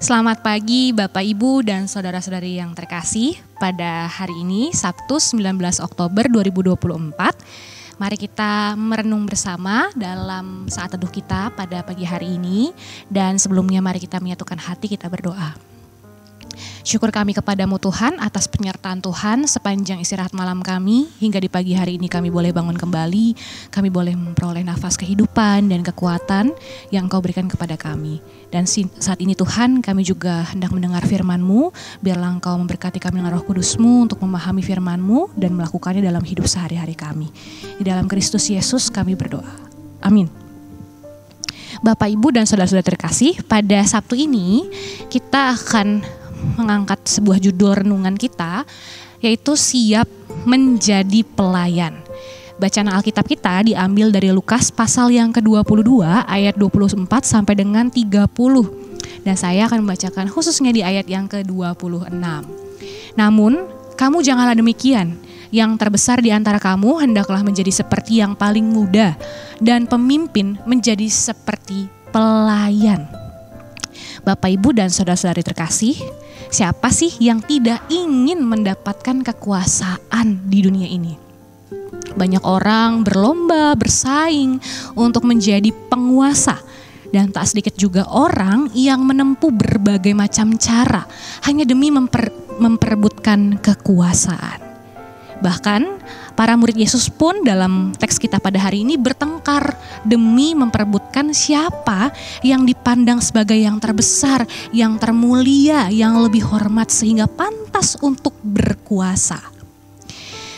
Selamat pagi Bapak Ibu dan saudara-saudari yang terkasih. Pada hari ini Sabtu 19 Oktober 2024, mari kita merenung bersama dalam saat teduh kita pada pagi hari ini. Dan sebelumnya mari kita menyatukan hati, kita berdoa. Syukur kami kepadamu Tuhan atas penyertaan Tuhan sepanjang istirahat malam kami. Hingga di pagi hari ini kami boleh bangun kembali, kami boleh memperoleh nafas kehidupan dan kekuatan yang Engkau berikan kepada kami. Dan saat ini Tuhan, kami juga hendak mendengar firman-Mu. Biarlah Engkau memberkati kami dengan Roh Kudus-Mu untuk memahami firman-Mu dan melakukannya dalam hidup sehari-hari kami. Di dalam Kristus Yesus kami berdoa. Amin. Bapak, Ibu, dan saudara-saudara terkasih, pada Sabtu ini kita akan mengangkat sebuah judul renungan kita, yaitu siap menjadi pelayan. Bacaan Alkitab kita diambil dari Lukas pasal yang ke-22 ayat 24 sampai dengan 30. Dan saya akan membacakan khususnya di ayat yang ke-26. Namun, kamu janganlah demikian. Yang terbesar di antara kamu hendaklah menjadi seperti yang paling muda, dan pemimpin menjadi seperti pelayan. Bapak, Ibu, dan saudara-saudari terkasih, siapa sih yang tidak ingin mendapatkan kekuasaan di dunia ini? Banyak orang berlomba, bersaing untuk menjadi penguasa. Dan tak sedikit juga orang yang menempuh berbagai macam cara hanya demi memperebutkan kekuasaan. Bahkan para murid Yesus pun dalam teks kita pada hari ini bertengkar demi memperebutkan siapa yang dipandang sebagai yang terbesar, yang termulia, yang lebih hormat sehingga pantas untuk berkuasa.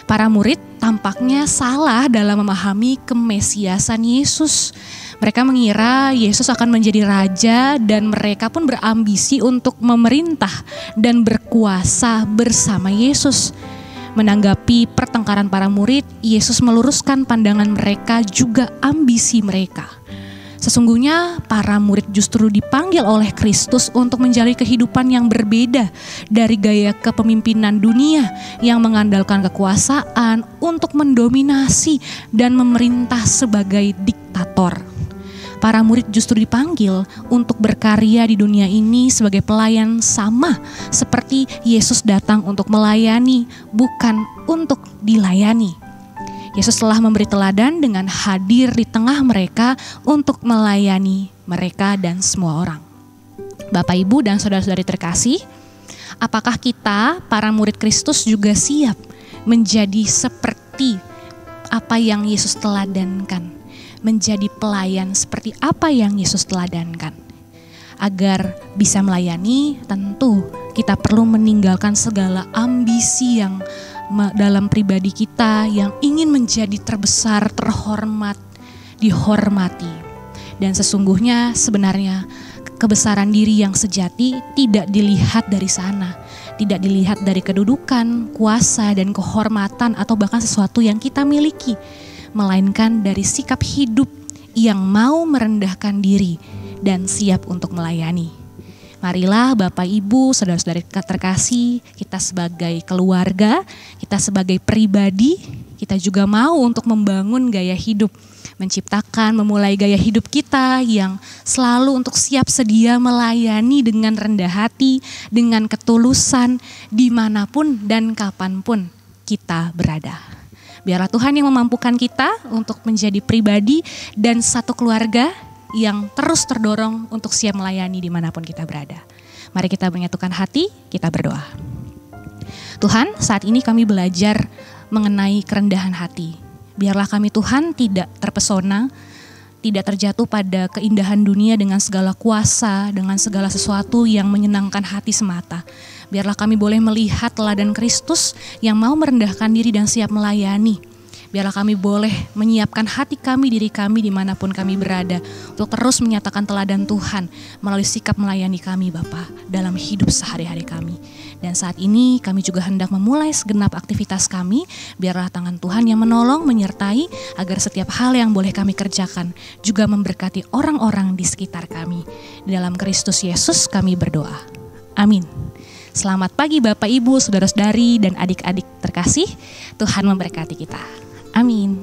Para murid tampaknya salah dalam memahami kemesiasan Yesus. Mereka mengira Yesus akan menjadi raja dan mereka pun berambisi untuk memerintah dan berkuasa bersama Yesus. Menanggapi pertengkaran para murid, Yesus meluruskan pandangan mereka juga ambisi mereka. Sesungguhnya para murid justru dipanggil oleh Kristus untuk menjalani kehidupan yang berbeda dari gaya kepemimpinan dunia yang mengandalkan kekuasaan untuk mendominasi dan memerintah sebagai diktator. Para murid justru dipanggil untuk berkarya di dunia ini sebagai pelayan, sama seperti Yesus datang untuk melayani, bukan untuk dilayani. Yesus telah memberi teladan dengan hadir di tengah mereka untuk melayani mereka dan semua orang. Bapak, Ibu, dan saudara-saudari terkasih, apakah kita, para murid Kristus, juga siap menjadi seperti apa yang Yesus teladankan? Menjadi pelayan seperti apa yang Yesus teladankan. Agar bisa melayani, tentu kita perlu meninggalkan segala ambisi yang dalam pribadi kita yang ingin menjadi terbesar, terhormat, dihormati. Dan sesungguhnya sebenarnya kebesaran diri yang sejati tidak dilihat dari sana. Tidak dilihat dari kedudukan, kuasa, dan kehormatan atau bahkan sesuatu yang kita miliki. Melainkan dari sikap hidup yang mau merendahkan diri dan siap untuk melayani. Marilah Bapak, Ibu, saudara-saudari terkasih, kita sebagai keluarga, kita sebagai pribadi, kita juga mau untuk membangun gaya hidup, menciptakan, memulai gaya hidup kita yang selalu untuk siap sedia melayani dengan rendah hati, dengan ketulusan, dimanapun dan kapanpun kita berada. Biarlah Tuhan yang memampukan kita untuk menjadi pribadi dan satu keluarga yang terus terdorong untuk siap melayani dimanapun kita berada. Mari kita menyatukan hati, kita berdoa. Tuhan, saat ini kami belajar mengenai kerendahan hati. Biarlah kami Tuhan tidak terpesona, tidak terjatuh pada keindahan dunia dengan segala kuasa, dengan segala sesuatu yang menyenangkan hati semata. Biarlah kami boleh melihat teladan Kristus yang mau merendahkan diri dan siap melayani. Biarlah kami boleh menyiapkan hati kami, diri kami dimanapun kami berada untuk terus menyatakan teladan Tuhan melalui sikap melayani kami Bapa dalam hidup sehari-hari kami. Dan saat ini kami juga hendak memulai segenap aktivitas kami. Biarlah tangan Tuhan yang menolong, menyertai agar setiap hal yang boleh kami kerjakan juga memberkati orang-orang di sekitar kami. Di dalam Kristus Yesus kami berdoa. Amin. Selamat pagi Bapak, Ibu, saudara-saudari, dan adik-adik terkasih. Tuhan memberkati kita. Amin.